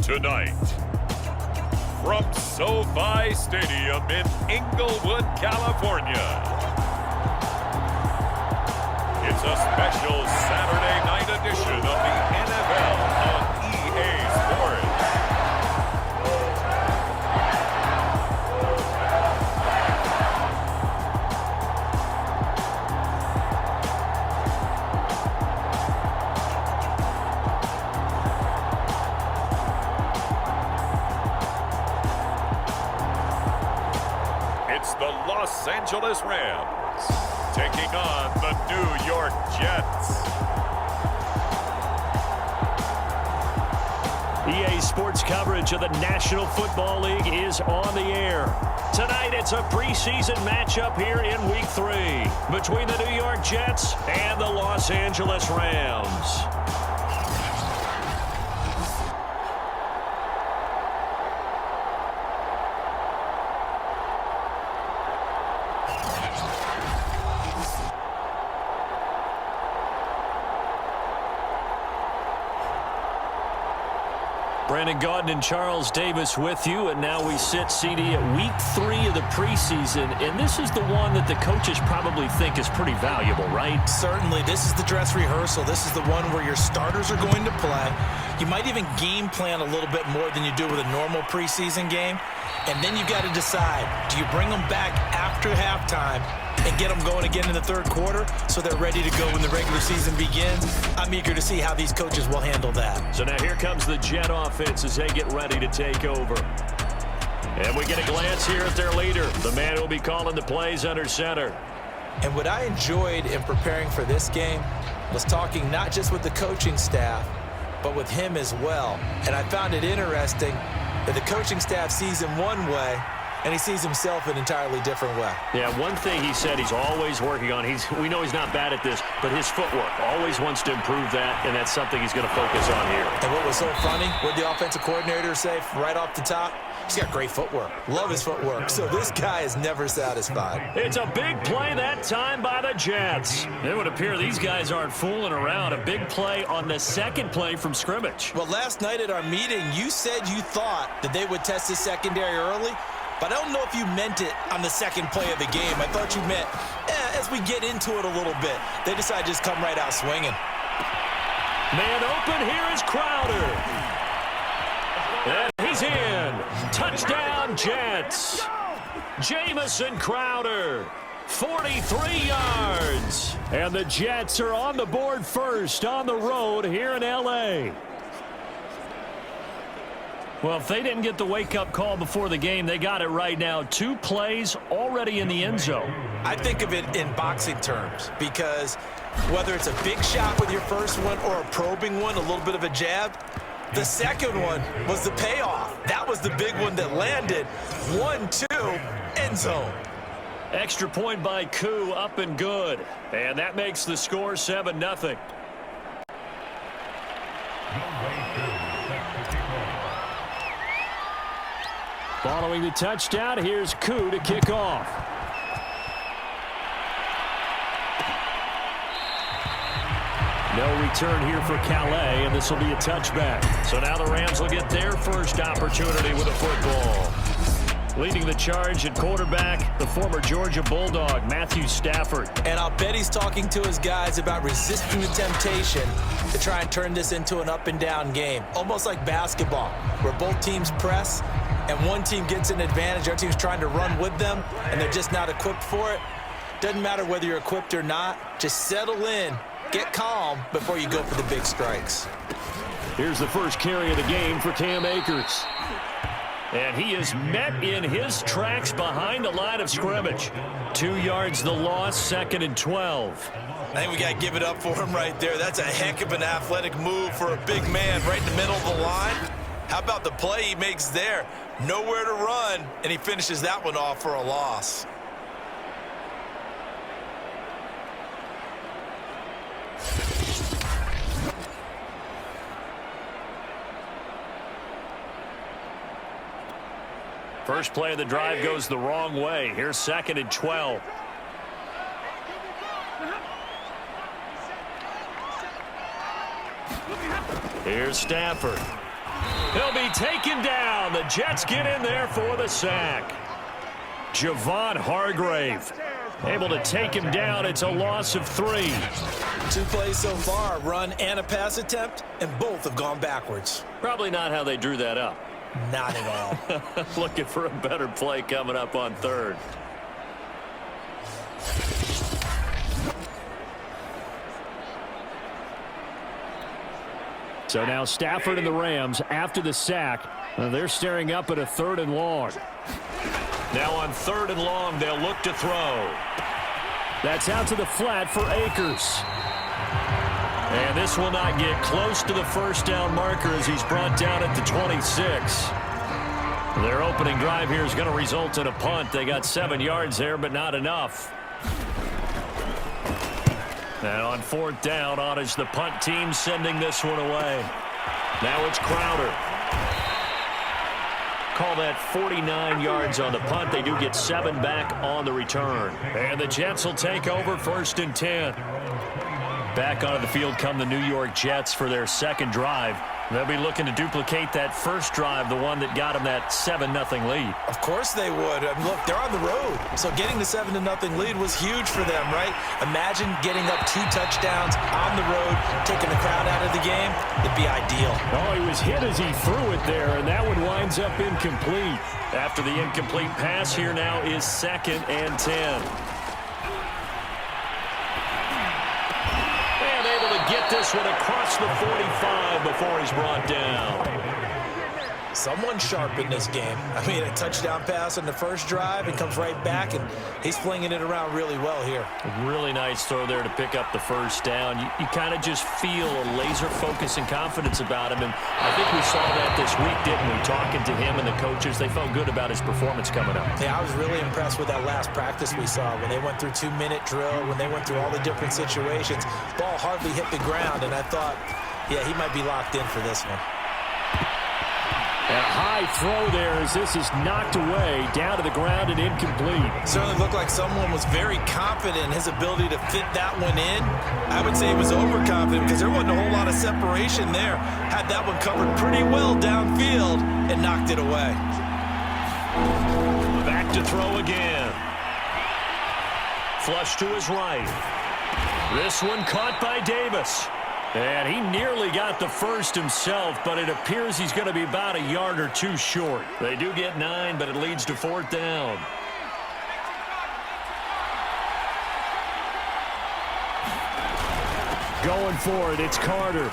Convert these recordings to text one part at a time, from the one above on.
Tonight, from SoFi Stadium in Inglewood, California, it's a special Saturday night edition of the NFL on EA Sports. It's the Los Angeles Rams taking on the New York Jets. EA Sports coverage of the National Football League is on the air. Tonight, it's a preseason matchup here in Week 3 between the New York Jets and the Los Angeles Rams. Brandon Gaudin and Charles Davis with you, and now we sit, CD, at Week 3 of the preseason, and this is the one that the coaches probably think is pretty valuable, right? Certainly. This is the dress rehearsal. This is the one where your starters are going to play. You might even game plan a little bit more than you do with a normal preseason game, and then you've got to decide, do you bring them back after halftime and get them going again in the third quarter so they're ready to go when the regular season begins? I'm eager to see how these coaches will handle that. So now here comes the Jet offense as they get ready to take over. And we get a glance here at their leader, the man who will be calling the plays under center. And what I enjoyed in preparing for this game was talking not just with the coaching staff, but with him as well. And I found it interesting that the coaching staff sees him one way, and he sees himself an entirely different way. Yeah, one thing he said he's always working on, we know he's not bad at this, but his footwork, always wants to improve that, and that's something he's going to focus on here. And what was so funny, what the offensive coordinator say right off the top? He's got great footwork. Love his footwork. So this guy is never satisfied. It's a big play that time by the Jets. It would appear these guys aren't fooling around. A big play on the second play from scrimmage. Well, last night at our meeting, you said you thought that they would test the secondary early, but I don't know if you meant it on the second play of the game. I thought you meant, as we get into it a little bit, they decide to just come right out swinging. Man open, here is Crowder. And he's in. Touchdown, Jets. Jamison Crowder, 43 yards. And the Jets are on the board first on the road here in L.A. Well, if they didn't get the wake-up call before the game, they got it right now. 2 plays already in the end zone. I think of it in boxing terms because whether it's a big shot with your first one or a probing one, a little bit of a jab, the second one was the payoff. That was the big one that landed. 1-2, end zone. Extra point by Koo, up and good. And that makes the score 7-0. Following the touchdown, here's Koo to kick off. No return here for Calais, and this will be a touchback. So now the Rams will get their first opportunity with a football. Leading the charge at quarterback, the former Georgia Bulldog, Matthew Stafford. And I'll bet he's talking to his guys about resisting the temptation to try and turn this into an up-and-down game. Almost like basketball, where both teams press, and one team gets an advantage, the other team's trying to run with them, and they're just not equipped for it. Doesn't matter whether you're equipped or not. Just settle in, get calm before you go for the big strikes. Here's the first carry of the game for Cam Akers. And he is met in his tracks behind the line of scrimmage. 2 yards the loss, 2nd and 12. I think we got to give it up for him right there. That's a heck of an athletic move for a big man right in the middle of the line. How about the play he makes there? Nowhere to run, and he finishes that one off for a loss. First play of the drive goes the wrong way. Here's 2nd and 12. Here's Stafford. He'll be taken down. The Jets get in there for the sack. Javon Hargrave able to take him down. It's a loss of 3. 2 plays so far, a run and a pass attempt, and both have gone backwards. Probably not how they drew that up. Not at all. Looking for a better play coming up on 3rd. So now Stafford and the Rams, after the sack, they're staring up at a 3rd and long. Now on 3rd and long, they'll look to throw. That's out to the flat for Akers. And this will not get close to the first down marker as he's brought down at the 26. Their opening drive here is going to result in a punt. They got 7 yards there, but not enough. And on 4th down, on is the punt team sending this one away. Now it's Crowder. Call that 49 yards on the punt. They do get 7 back on the return. And the Jets will take over 1st and 10. Back onto the field come the New York Jets for their 2nd drive. They'll be looking to duplicate that first drive, the one that got them that 7-0 lead. Of course they would. I mean, look, they're on the road. So getting the 7-0 lead was huge for them, right? Imagine getting up 2 touchdowns on the road, taking the crowd out of the game. It'd be ideal. Oh, he was hit as he threw it there, and that one winds up incomplete. After the incomplete pass, here now is 2nd and 10. Get this one across the 45 before he's brought down. Someone sharp in this game. I mean, a touchdown pass on the first drive and comes right back, and he's flinging it around really well here. Really nice throw there to pick up the first down. You kind of just feel a laser focus and confidence about him, and I think we saw that this week, didn't we? Talking to him and the coaches, they felt good about his performance coming up. Yeah, I was really impressed with that last practice we saw when they went through 2-minute drill, when they went through all the different situations. Ball hardly hit the ground, and I thought, yeah, he might be locked in for this one. A high throw there as this is knocked away, down to the ground and incomplete. Certainly looked like someone was very confident in his ability to fit that one in. I would say he was overconfident because there wasn't a whole lot of separation there. Had that one covered pretty well downfield and knocked it away. Back to throw again. Flush to his right. This one caught by Davis. And he nearly got the first himself, but it appears he's going to be about a yard or 2 short. They do get 9, but it leads to 4th down. Going for it, it's Carter.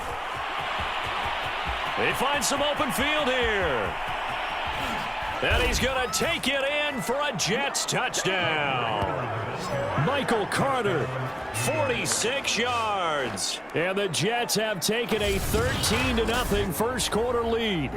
They find some open field here. And he's going to take it in for a Jets touchdown. Michael Carter, 46 yards. And the Jets have taken a 13-0 first quarter lead.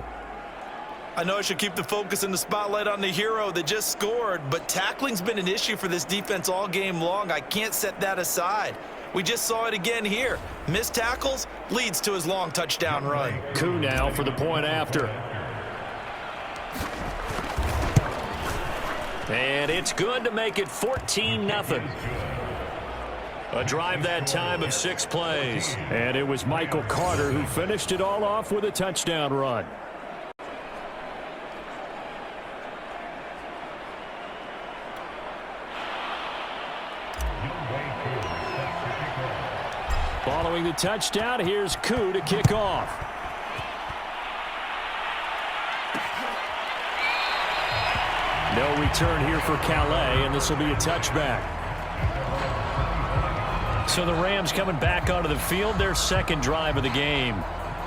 I know I should keep the focus and the spotlight on the hero that just scored, but tackling's been an issue for this defense all game long. I can't set that aside. We just saw it again here. Missed tackles leads to his long touchdown run. Koo now for the point after. And it's good to make it 14-0. A drive that time of 6 plays. And it was Michael Carter who finished it all off with a touchdown run. Following the touchdown, here's Koo to kick off. No return here for Calais, and this will be a touchback. So the Rams coming back onto the field, their 2nd drive of the game.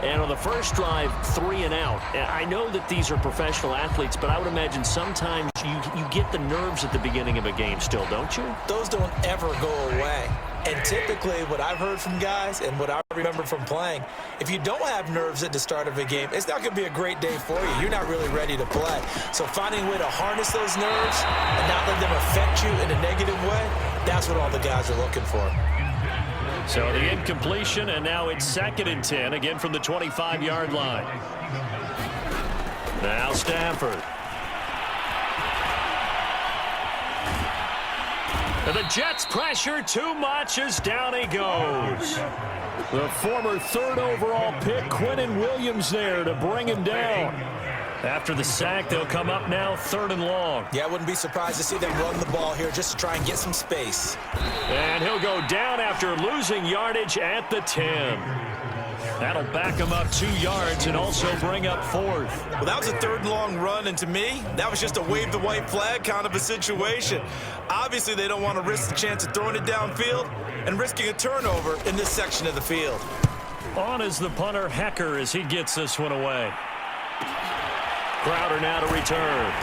And on the first drive, 3 and out. I know that these are professional athletes, but I would imagine sometimes you get the nerves at the beginning of a game still, don't you? Those don't ever go away. And typically what I've heard from guys and what I remember from playing, if you don't have nerves at the start of a game, it's not going to be a great day for you. You're not really ready to play. So finding a way to harness those nerves and not let them affect you in a negative way, that's what all the guys are looking for. So the incompletion, and now it's 2nd and 10, again from the 25-yard line. Now Stafford. And the Jets pressure too much as down he goes. The former 3rd overall pick, Quinnen Williams, there to bring him down. After the sack, they'll come up now 3rd and long. Yeah, I wouldn't be surprised to see them run the ball here just to try and get some space. And he'll go down after losing yardage at the 10. That'll back him up 2 yards and also bring up 4th. Well, that was a 3rd and long run, and to me, that was just a wave the white flag kind of a situation. Obviously, they don't want to risk the chance of throwing it downfield and risking a turnover in this section of the field. On is the punter, Hecker, as he gets this one away. Crowder now to return.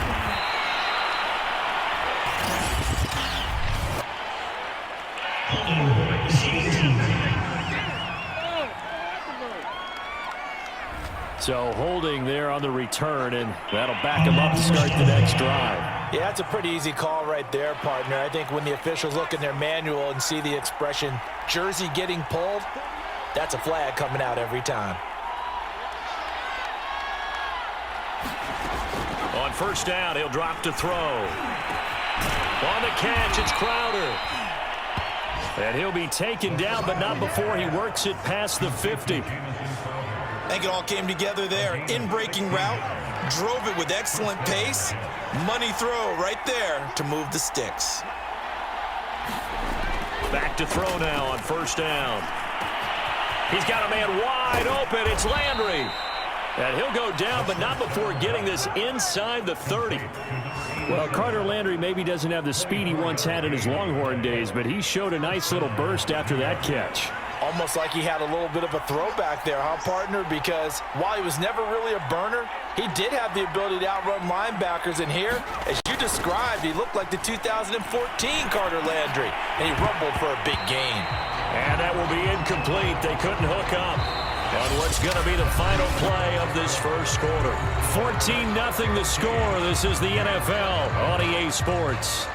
So holding there on the return, and that'll back him up to start the next drive. Yeah, that's a pretty easy call right there, partner. I think when the officials look in their manual and see the expression jersey getting pulled, that's a flag coming out every time. On 1st down, he'll drop to throw. On the catch, it's Crowder. And he'll be taken down, but not before he works it past the 50. I think it all came together there. In-breaking route, drove it with excellent pace. Money throw right there to move the sticks. Back to throw now on 1st down. He's got a man wide open. It's Landry. And he'll go down, but not before getting this inside the 30. Well, Carter Landry maybe doesn't have the speed he once had in his Longhorn days, but he showed a nice little burst after that catch. Almost like he had a little bit of a throwback there, huh, partner? Because while he was never really a burner, he did have the ability to outrun linebackers. And here, as you described, he looked like the 2014 Carter Landry, and he rumbled for a big gain. And that will be incomplete. They couldn't hook up on what's going to be the final play of this first quarter. 14-0 the score. This is the NFL on EA Sports.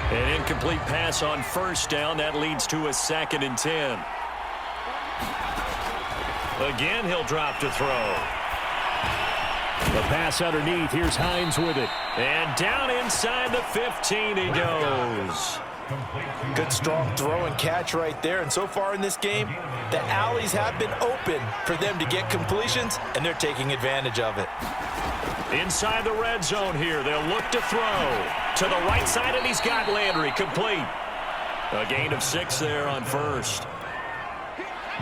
An incomplete pass on 1st down. That leads to a 2nd and 10. Again, he'll drop to throw. The pass underneath. Here's Hines with it. And down inside the 15 he goes. Good, strong throw and catch right there. And so far in this game, the alleys have been open for them to get completions, and they're taking advantage of it. Inside the red zone here. They'll look to throw. To the right side, and he's got Landry complete. A gain of 6 there on 1st.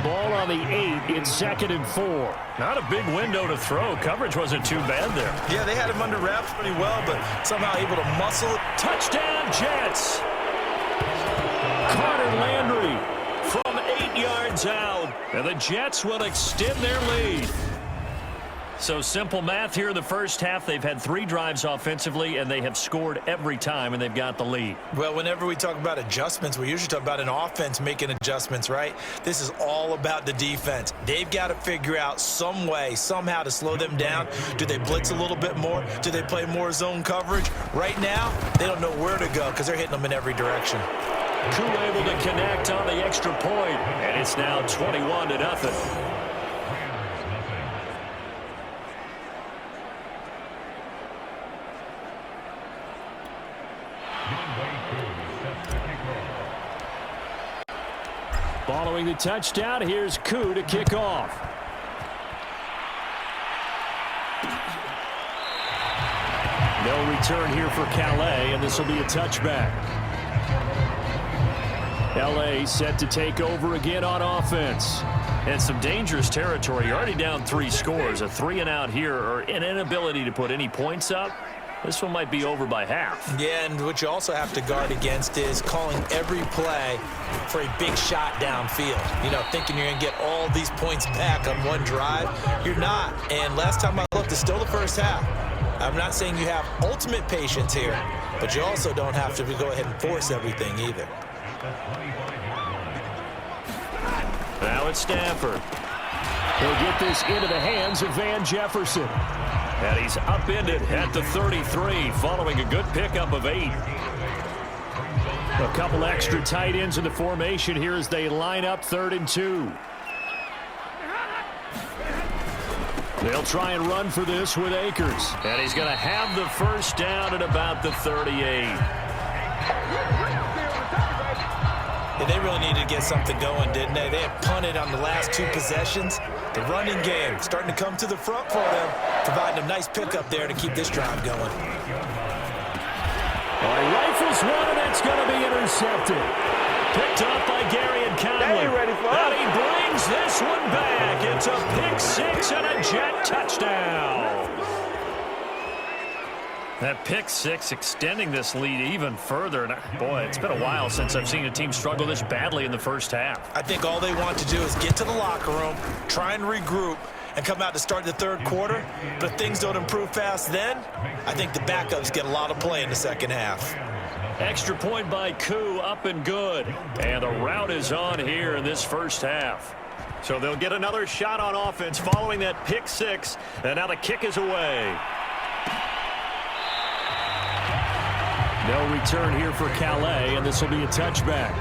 Ball on the 8. It's 2nd and 4. Not a big window to throw. Coverage wasn't too bad there. Yeah, they had him under wraps pretty well, but somehow able to muscle it. Touchdown, Jets. Carter Landry from 8 yards out. And the Jets will extend their lead. So simple math here in the first half. They've had 3 drives offensively, and they have scored every time, and they've got the lead. Well, whenever we talk about adjustments, we usually talk about an offense making adjustments, right? This is all about the defense. They've got to figure out some way, somehow to slow them down. Do they blitz a little bit more? Do they play more zone coverage? Right now, they don't know where to go because they're hitting them in every direction. Koo able to connect on the extra point, and it's now 21-0. Following the touchdown, here's Koo to kick off. No return here for Calais, and this will be a touchback. LA set to take over again on offense. And some dangerous territory. You're already down 3 scores. A 3-and-out here, or an inability to put any points up. This one might be over by half. Yeah, and what you also have to guard against is calling every play for a big shot downfield. You know, thinking you're going to get all these points back on one drive. You're not. And last time I looked, it's still the first half. I'm not saying you have ultimate patience here, but you also don't have to go ahead and force everything either. Now it's Stafford. He'll get this into the hands of Van Jefferson. And he's upended at the 33 following a good pickup of 8. A couple extra tight ends in the formation here as they line up 3rd and 2. They'll try and run for this with Akers. And he's going to have the first down at about the 38. Yeah, they really needed to get something going, didn't they? They had punted on the last 2 possessions. The running game starting to come to the front for them, providing a nice pickup there to keep this drive going. Well, he rifles one, and that's going to be intercepted. Picked up by Gary and Conley. And he brings this one back. It's a pick 6 and a Jet touchdown. That pick 6 extending this lead even further. And boy, it's been a while since I've seen a team struggle this badly in the first half. I think all they want to do is get to the locker room, try and regroup, and come out to start the third quarter. But if things don't improve fast then, I think the backups get a lot of play in the second half. Extra point by Koo, up and good. And the route is on here in this first half. So they'll get another shot on offense following that pick 6. And now the kick is away. No return here for Calais, and this will be a touchback.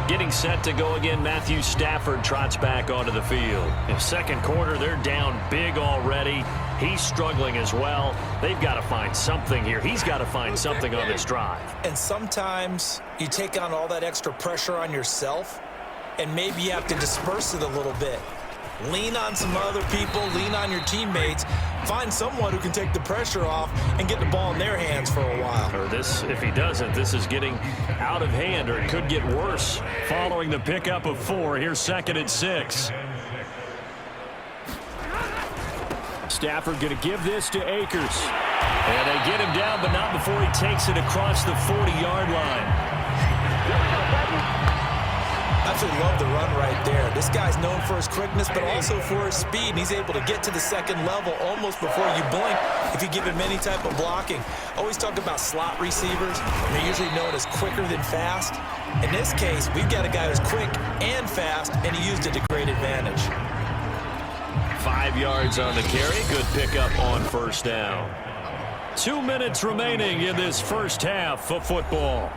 Getting set to go again, Matthew Stafford trots back onto the field. In second quarter, they're down big already. He's struggling as well. They've got to find something here. He's got to find something on this drive. And sometimes you take on all that extra pressure on yourself, and maybe you have to disperse it a little bit. Lean on some other people, lean on your teammates, find someone who can take the pressure off and get the ball in their hands for a while. Or this, if he doesn't, this is getting out of hand, or it could get worse. Following the pickup of 4, here's 2nd and 6. Stafford going to give this to Akers. And they get him down, but not before he takes it across the 40-yard line. Absolutely love the run right there. This guy's known for his quickness, but also for his speed. And he's able to get to the second level almost before you blink if you give him any type of blocking. Always talk about slot receivers. They're usually known as quicker than fast. In this case, we've got a guy who's quick and fast, and he used it to great advantage. 5 yards on the carry. Good pickup on first down. 2 minutes remaining in this first half of football.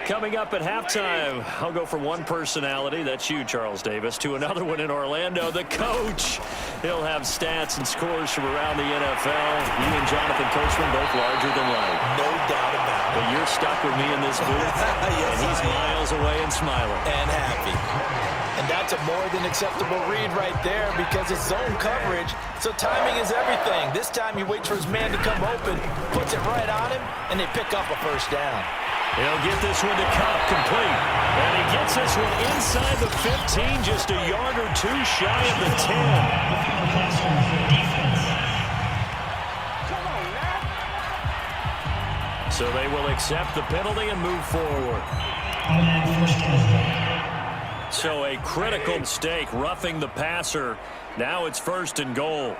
Coming up at halftime, I'll go from one personality, that's you, Charles Davis, to another one in Orlando, the coach. He'll have stats and scores from around the NFL. You and Jonathan Coachman both larger than life. No doubt about it. But you're stuck with me in this booth, yes, and he's miles away and smiling. And happy. And that's a more than acceptable read right there because it's zone coverage, so timing is everything. This time he waits for his man to come open, puts it right on him, and they pick up a first down. He'll get this one to Cobb complete. And he gets this one inside the 15, just a yard or 2 shy of the 10. So they will accept the penalty and move forward. So a critical mistake, roughing the passer. Now it's 1st and goal.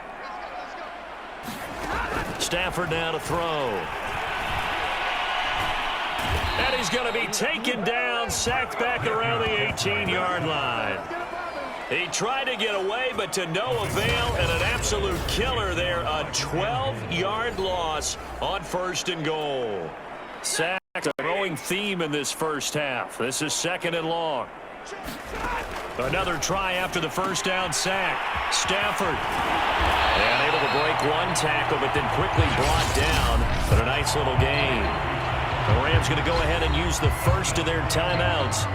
Stafford now to throw. And he's going to be taken down, sacked back around the 18-yard line. He tried to get away, but to no avail, and an absolute killer there. A 12-yard loss on 1st and goal. Sack, a growing theme in this first half. This is 2nd and long. Another try after the first down sack. Stafford. And able to break one tackle, but then quickly brought down. But a nice little gain. The Rams going to go ahead and use the first of their timeouts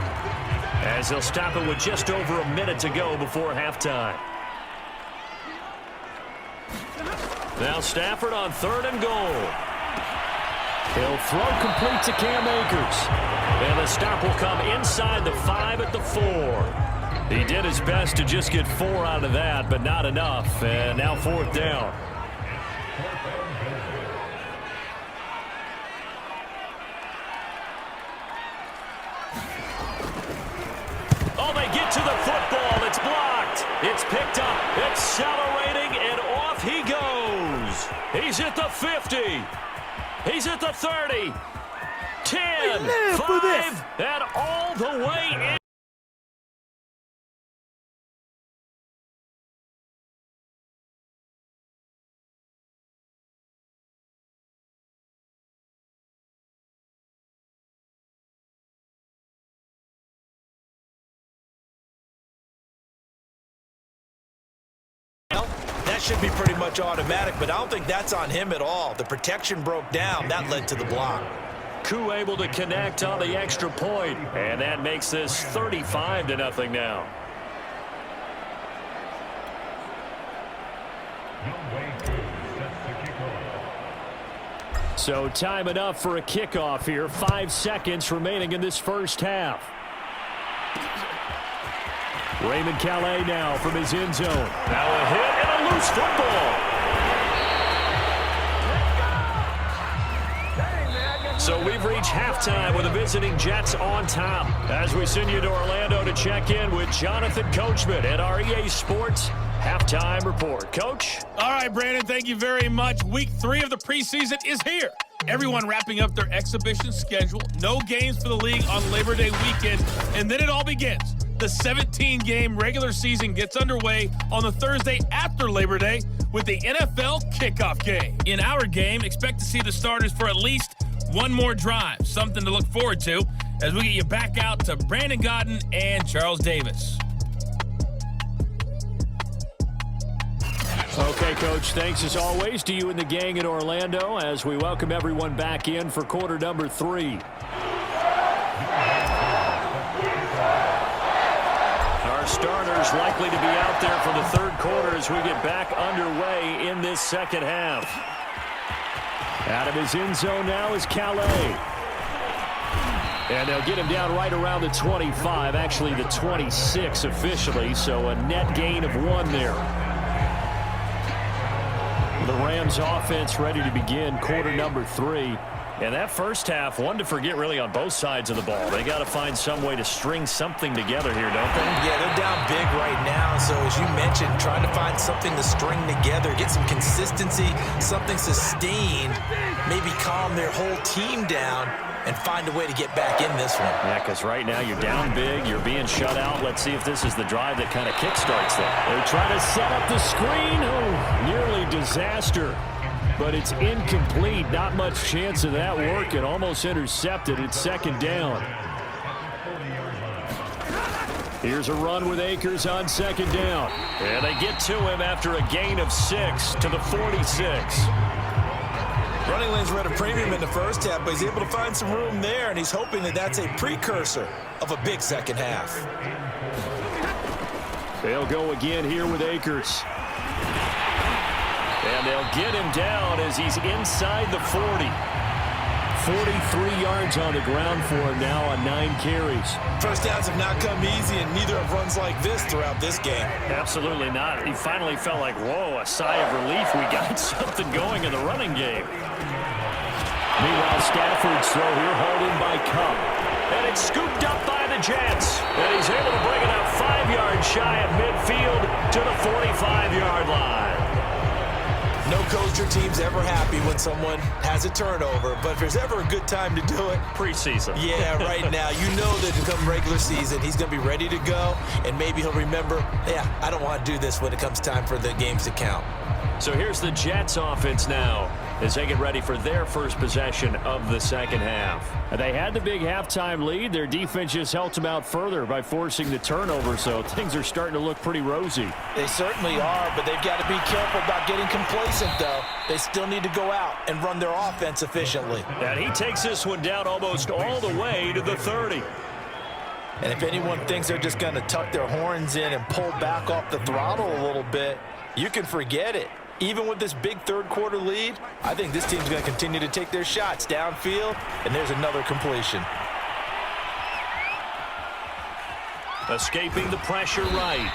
as they'll stop it with just over a minute to go before halftime. Now Stafford on 3rd and goal. He'll throw complete to Cam Akers. And the stop will come inside the 5 at the 4. He did his best to just get 4 out of that, but not enough. And now 4th down. Oh, they get to the football. It's blocked. It's picked up. Accelerating, and off he goes. He's at the 50. He's at the 30. 10, 5, and all the way in. that should be pretty much automatic, but I don't think that's on him at all. The protection broke down. That led to the block. Koo able to connect on the extra point, and that makes this 35-0 now. So time enough for a kickoff here. 5 seconds remaining in this first half. Raymond Calais now from his end zone. Now a hit and a loose football. So we've reached halftime with the visiting Jets on top. As we send you to Orlando to check in with Jonathan Coachman at our EA Sports Halftime Report. Coach? All right, Brandon, thank you very much. Week 3 of the preseason is here. Everyone wrapping up their exhibition schedule. No games for the league on Labor Day weekend, and then it all begins. The 17-game regular season gets underway on the Thursday after Labor Day with the NFL kickoff game. In our game, expect to see the starters for at least one more drive, something to look forward to as we get you back out to Brandon Gaudin and Charles Davis. Okay, Coach, thanks as always to you and the gang in Orlando as we welcome everyone back in for quarter number 3. Our starters likely to be out there for the third quarter as we get back underway in this second half. Out of his end zone now is Calais. And they'll get him down right around the 25, actually the 26 officially, so a net gain of 1 there. The Rams offense ready to begin quarter number 3. And that first half, one to forget really on both sides of the ball. They got to find some way to string something together here, don't they? Yeah, they're down big right now. So as you mentioned, trying to find something to string together, get some consistency, something sustained, maybe calm their whole team down and find a way to get back in this one. Yeah, because right now you're down big, you're being shut out. Let's see if this is the drive that kind of kickstarts them. They try to set up the screen. Oh, nearly disaster. But it's incomplete. Not much chance of that working. Almost intercepted. It's second down. Here's a run with Akers on second down. And they get to him after a gain of 6 to the 46. Running lanes were at a premium in the first half, but he's able to find some room there, and he's hoping that that's a precursor of a big second half. They'll go again here with Akers. And they'll get him down as he's inside the 40. 43 yards on the ground for him now on 9 carries. First downs have not come easy, and neither have runs like this throughout this game. Absolutely not. He finally felt like, whoa, a sigh of relief. We got something going in the running game. Meanwhile, Stafford's throw here hauled in by Cup. And it's scooped up by the Jets. And he's able to bring it up 5 yards shy of midfield to the 45-yard line. No coach or team's ever happy when someone has a turnover, but if there's ever a good time to do it, preseason. Yeah, right now. You know that come regular season, he's going to be ready to go, and maybe he'll remember, yeah, I don't want to do this when it comes time for the games to count. So here's the Jets offense now as they get ready for their first possession of the second half. They had the big halftime lead. Their defense just helped them out further by forcing the turnover, so things are starting to look pretty rosy. They certainly are, but they've got to be careful about getting complacent, though. They still need to go out and run their offense efficiently. And he takes this one down almost all the way to the 30. And if anyone thinks they're just going to tuck their horns in and pull back off the throttle a little bit, you can forget it. Even with this big third-quarter lead, I think this team's going to continue to take their shots downfield, and there's another completion. Escaping the pressure right.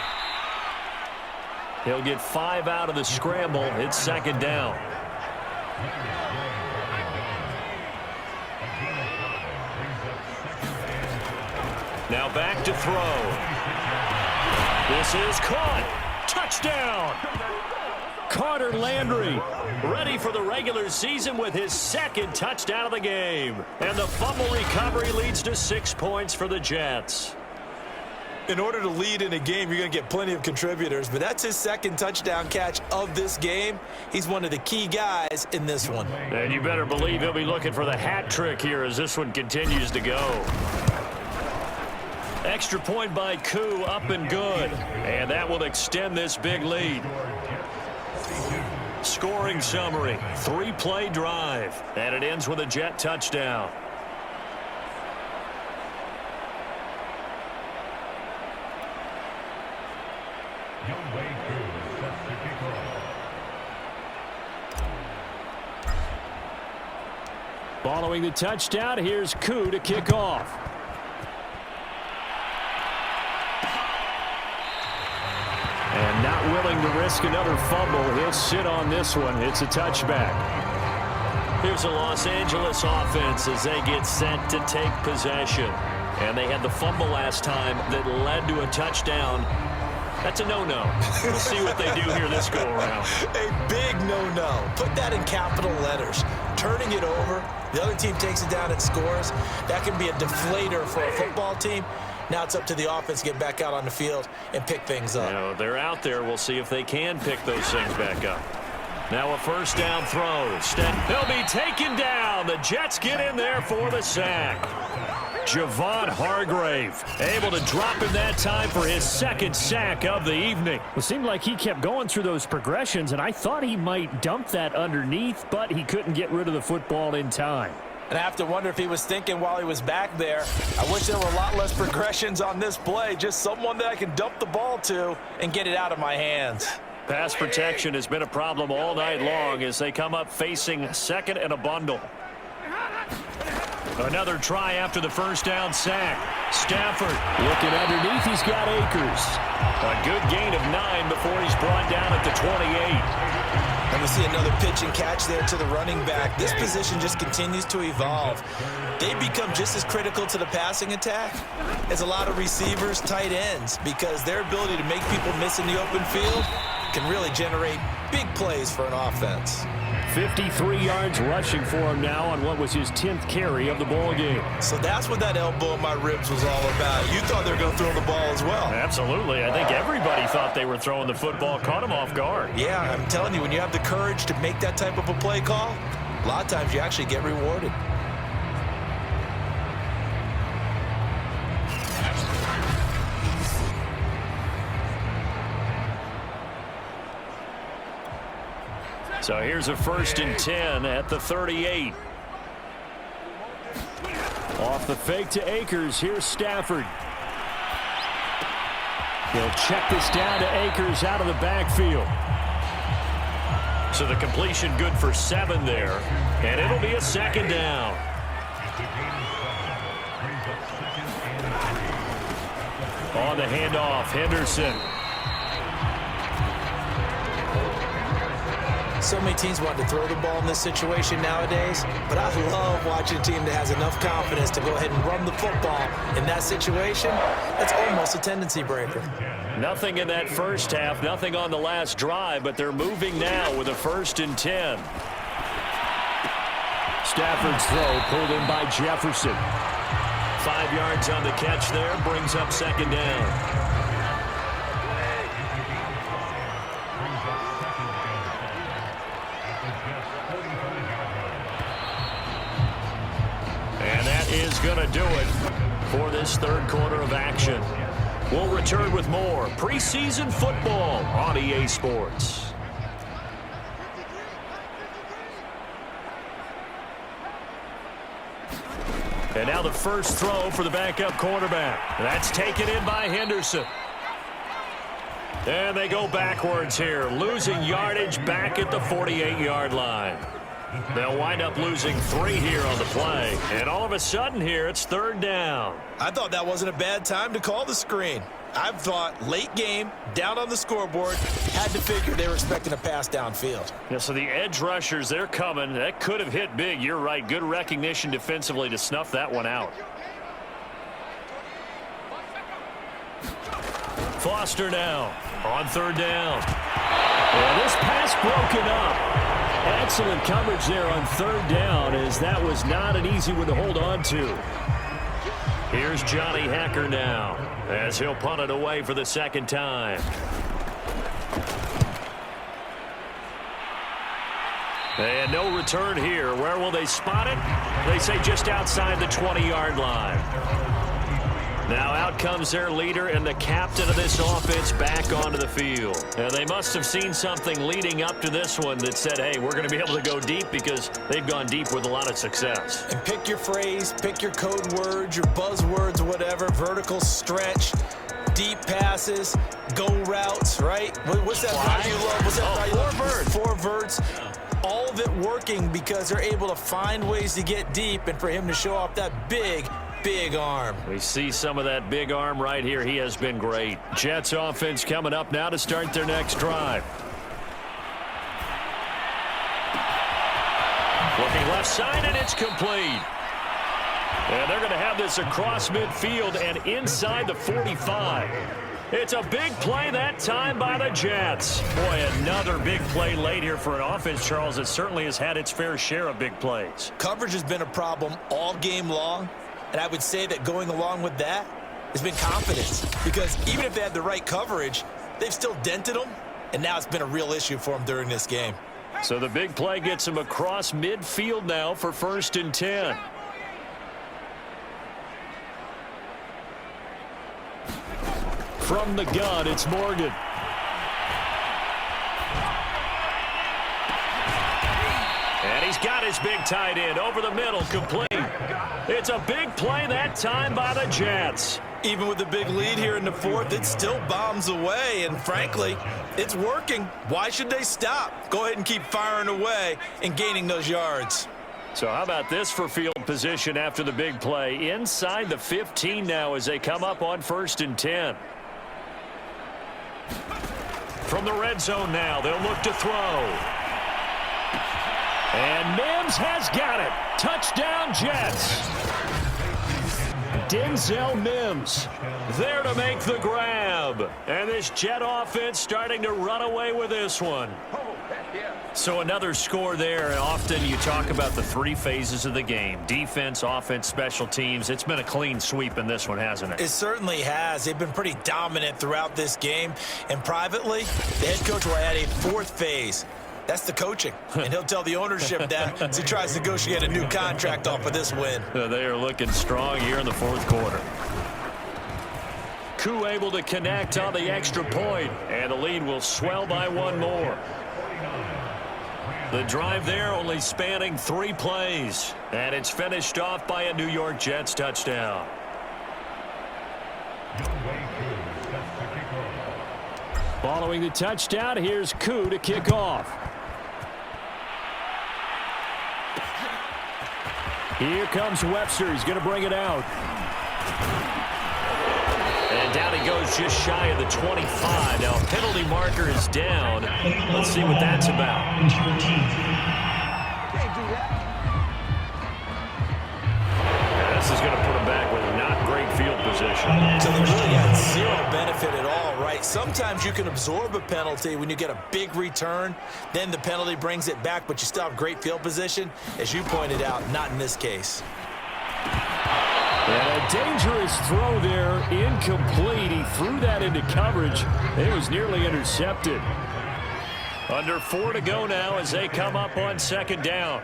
He'll get 5 out of the scramble. It's second down. Now back to throw. This is caught. Touchdown. Carter Landry ready for the regular season with his second touchdown of the game. And the fumble recovery leads to 6 points for the Jets. In order to lead in a game, you're going to get plenty of contributors, but that's his second touchdown catch of this game. He's one of the key guys in this one. And you better believe he'll be looking for the hat trick here as this one continues to go. Extra point by Koo, up and good. And that will extend this big lead. Scoring summary, 3-play drive, and it ends with a Jet touchdown. Following the touchdown, here's Koo to kick off. And not willing to risk another fumble, he'll sit on this one. It's a touchback. Here's a Los Angeles offense as they get set to take possession. And they had the fumble last time that led to a touchdown. That's a no-no. We'll see what they do here this go-around. A big no-no. Put that in capital letters. Turning it over, the other team takes it down and scores. That can be a deflator for a football team. Now it's up to the offense to get back out on the field and pick things up. Now, they're out there. We'll see if they can pick those things back up. Now a first down throw. He'll be taken down. The Jets get in there for the sack. Javon Hargrave able to drop in that time for his second sack of the evening. It seemed like he kept going through those progressions, and I thought he might dump that underneath, but he couldn't get rid of the football in time. And I have to wonder if he was thinking while he was back there, I wish there were a lot less progressions on this play, just someone that I can dump the ball to and get it out of my hands. Pass protection has been a problem all night long as they come up facing second and a bundle. Another try after the first down sack. Stafford looking underneath. He's got Akers. A good gain of 9 before he's brought down at the 28. And we see another pitch and catch there to the running back. This position just continues to evolve. They become just as critical to the passing attack as a lot of receivers, tight ends, because their ability to make people miss in the open field can really generate big plays for an offense. 53 yards rushing for him now on what was his 10th carry of the ball game. So that's what that elbow in my ribs was all about. You thought they were going to throw the ball as well. Absolutely. I think everybody thought they were throwing the football, caught him off guard. Yeah, I'm telling you, when you have the courage to make that type of a play call, a lot of times you actually get rewarded. So here's a 1st and 10 at the 38. Off the fake to Akers. Here's Stafford. He'll check this down to Akers out of the backfield. So the completion good for 7 there. And it'll be a 2nd down. On the handoff, Henderson. So many teams want to throw the ball in this situation nowadays, but I love watching a team that has enough confidence to go ahead and run the football in that situation. That's almost a tendency breaker. Nothing in that first half, nothing on the last drive, but they're moving now with a 1st and 10. Stafford's throw pulled in by Jefferson. 5 yards on the catch there, brings up 2nd down. Is going to do it for this 3rd quarter of action. We'll return with more preseason football on EA Sports. And now the first throw for the backup quarterback. That's taken in by Henderson. And they go backwards here, losing yardage back at the 48-yard line. They'll wind up losing 3 here on the play. And all of a sudden here, it's 3rd down. I thought that wasn't a bad time to call the screen. I thought late game, down on the scoreboard, had to figure they were expecting a pass downfield. Yeah, so the edge rushers, they're coming. That could have hit big. You're right. Good recognition defensively to snuff that one out. Foster now on 3rd down. And this pass broken up. Excellent coverage there on 3rd down, as that was not an easy one to hold on to. Here's Johnny Hacker now as he'll punt it away for the 2nd time. And no return here. Where will they spot it? They say just outside the 20-yard line. Now out comes their leader and the captain of this offense back onto the field. Now, they must have seen something leading up to this one that said, hey, we're going to be able to go deep, because they've gone deep with a lot of success. And pick your phrase, pick your code words, your buzzwords, whatever, vertical stretch, deep passes, go routes, right? What's that value you love? What's that value you love? Four verts. All of it working because they're able to find ways to get deep, and for him to show off that big arm. We see some of that big arm right here. He has been great. Jets offense coming up now to start their next drive. Looking left side, and it's complete. And they're going to have this across midfield and inside the 45. It's a big play that time by the Jets. Boy, another big play late here for an offense, Charles, that certainly has had its fair share of big plays. Coverage has been a problem all game long, and I would say that going along with that has been confidence, because even if they had the right coverage, they've still dented them, and now it's been a real issue for them during this game. So the big play gets him across midfield now for 1st and 10. From the gun, it's Morgan. And he's got his big tight end over the middle, complete. It's a big play that time by the Jets. Even with the big lead here in the 4th, it still bombs away, and frankly, it's working. Why should they stop? Go ahead and keep firing away and gaining those yards. So how about this for field position after the big play? Inside the 15 now as they come up on 1st and 10. From the red zone now, they'll look to throw. And Mims has got it. Touchdown, Jets. Denzel Mims there to make the grab. And this Jet offense starting to run away with this one. So another score there. And often you talk about the 3 phases of the game: defense, offense, special teams. It's been a clean sweep in this one, hasn't it? It certainly has. They've been pretty dominant throughout this game. And privately, the head coach will add a 4th phase. That's the coaching. And he'll tell the ownership that as he tries to negotiate a new contract off of this win. They are looking strong here in the 4th quarter. Koo able to connect on the extra point, and the lead will swell by 1 more. The drive there only spanning 3 plays, and it's finished off by a New York Jets touchdown. Following the touchdown, here's Koo to kick off. Here comes Webster. He's going to bring it out. And down he goes just shy of the 25. Now, penalty marker is down. Let's see what that's about. This is going to put him back with not great field position. So they really had 0 benefit at all, right? Sometimes you can absorb a penalty when you get a big return. Then the penalty brings it back, but you still have great field position. As you pointed out, not in this case. And a dangerous throw there, incomplete. He threw that into coverage. It was nearly intercepted. Under 4 to go now as they come up on 2nd down.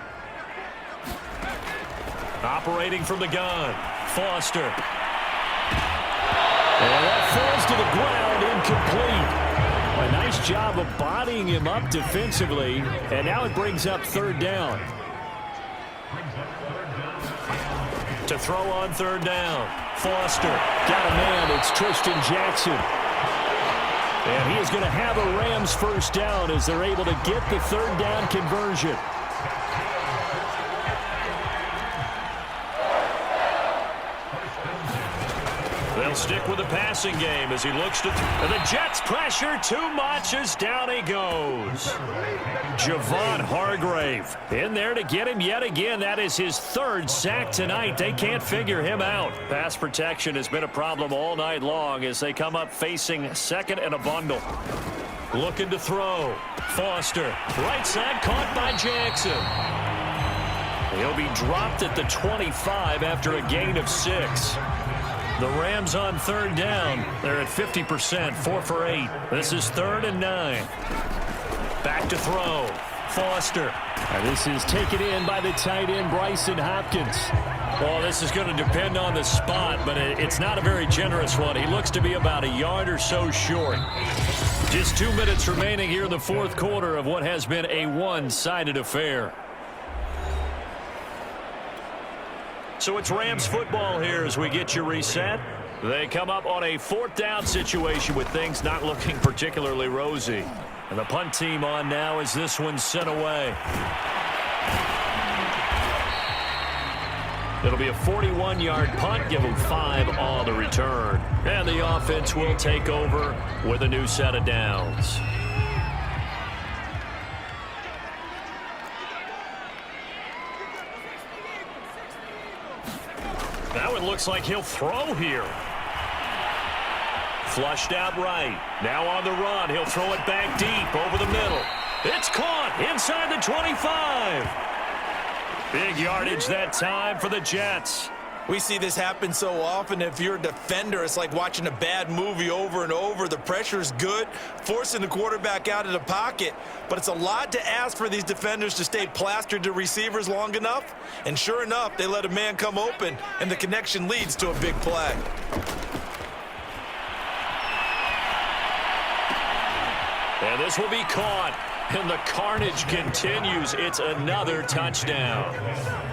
Operating from the gun, Foster. And that falls to the ground, incomplete. A nice job of bodying him up defensively, and now it brings up 3rd down. To throw on 3rd down, Foster. Got a man, it's Tristan Jackson. And he is going to have a Rams 1st down as they're able to get the 3rd down conversion. They'll stick with the passing game as he looks to... And the Jets pressure too much as down he goes. Javon Hargrave in there to get him yet again. That is his 3rd sack tonight. They can't figure him out. Pass protection has been a problem all night long as they come up facing 2nd and a bundle. Looking to throw. Foster. Right side caught by Jackson. He'll be dropped at the 25 after a gain of 6. The Rams on 3rd down. They're at 50%, 4 for 8. This is 3rd and 9. Back to throw. Foster. And this is taken in by the tight end, Bryson Hopkins. Well, this is going to depend on the spot, but it's not a very generous one. He looks to be about a yard or so short. Just 2 minutes remaining here in the fourth quarter of what has been a one-sided affair. So it's Rams football here as we get you reset. They come up on a fourth down situation with things not looking particularly rosy. And the punt team on now as this one's sent away. It'll be a 41-yard punt, give them 5 on the return. And the offense will take over with a new set of downs. Now it looks like he'll throw here. Flushed out right. Now on the run. He'll throw it back deep over the middle. It's caught inside the 25. Big yardage that time for the Jets. We see this happen so often. If you're a defender, it's like watching a bad movie over and over. The pressure is good, forcing the quarterback out of the pocket. But it's a lot to ask for these defenders to stay plastered to receivers long enough. And sure enough, they let a man come open, and the connection leads to a big play. And this will be caught. And the carnage continues. It's another touchdown.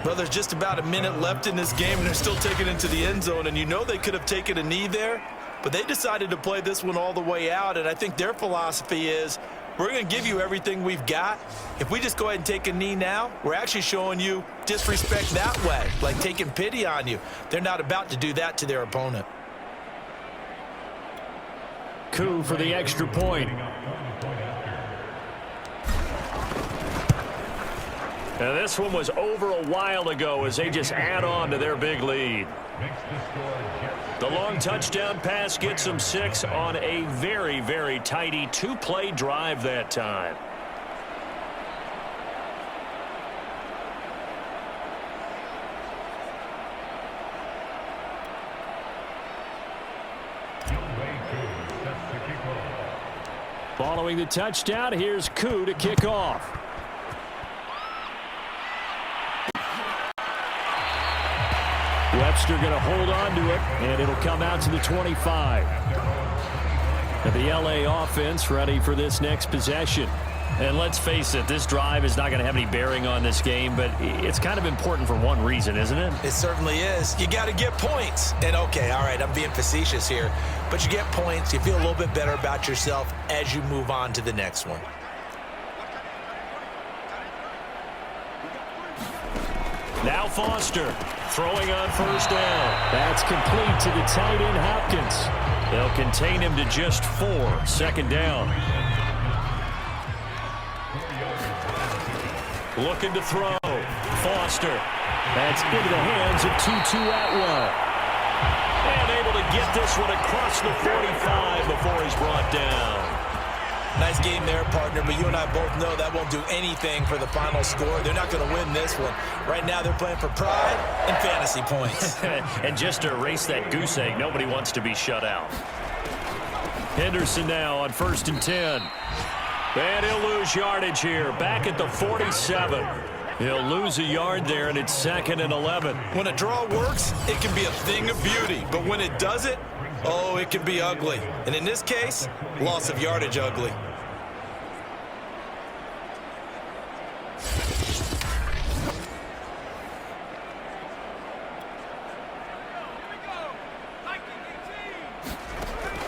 Well, there's just about a minute left in this game, and they're still taking it into the end zone. And you know they could have taken a knee there, but they decided to play this one all the way out. And I think their philosophy is, we're going to give you everything we've got. If we just go ahead and take a knee now, we're actually showing you disrespect that way, like taking pity on you. They're not about to do that to their opponent. Coup for the extra point. And this one was over a while ago as they just add on to their big lead. The long touchdown pass gets them 6 on a very, very tidy 2-play drive that time. Following the touchdown, here's Koo to kick off. Webster going to hold on to it, and it'll come out to the 25. And the LA offense ready for this next possession. And let's face it, this drive is not going to have any bearing on this game, but it's kind of important for one reason, isn't it? It certainly is. You got to get points. And, okay, all right, I'm being facetious here, but you get points. You feel a little bit better about yourself as you move on to the next one. Now Foster throwing on first down. That's complete to the tight end, Hopkins. They'll contain him to just 4. Second down. Looking to throw. Foster. That's into the hands of Tutu Atwell. And able to get this one across the 45 before he's brought down. Nice game there, partner, but you and I both know that won't do anything for the final score. They're not going to win this one. Right now they're playing for pride and fantasy points. And just to erase that goose egg, nobody wants to be shut out. Henderson now on 1st and 10. And he'll lose yardage here, back at the 47. He'll lose a yard there, and it's 2nd and 11. When a draw works, it can be a thing of beauty, but when it doesn't, oh, it can be ugly. And in this case, loss of yardage ugly.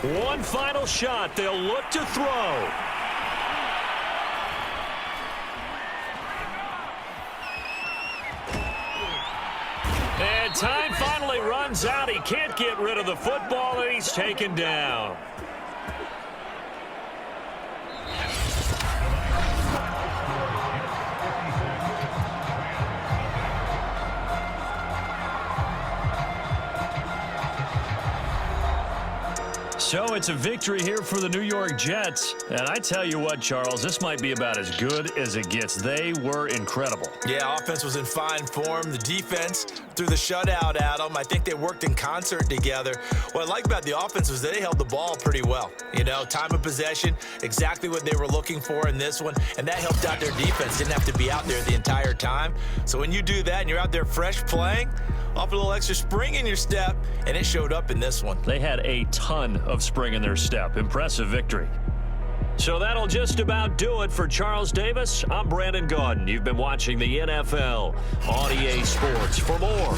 One final shot. They'll look to throw. And time finally runs out. He can't get rid of the football, and he's taken down. So it's a victory here for the New York Jets. And I tell you what, Charles, this might be about as good as it gets. They were incredible. Yeah, offense was in fine form. The defense threw the shutout at them. I think they worked in concert together. What I like about the offense was they held the ball pretty well. You know, time of possession, exactly what they were looking for in this one. And that helped out their defense. Didn't have to be out there the entire time. So when you do that and you're out there fresh playing, Off a little extra spring in your step, and it showed up in this one. They had a ton of spring in their step. Impressive victory. So that'll just about do it for Charles Davis. I'm Brandon Gaudin. You've been watching the NFL on EA Sports. For more,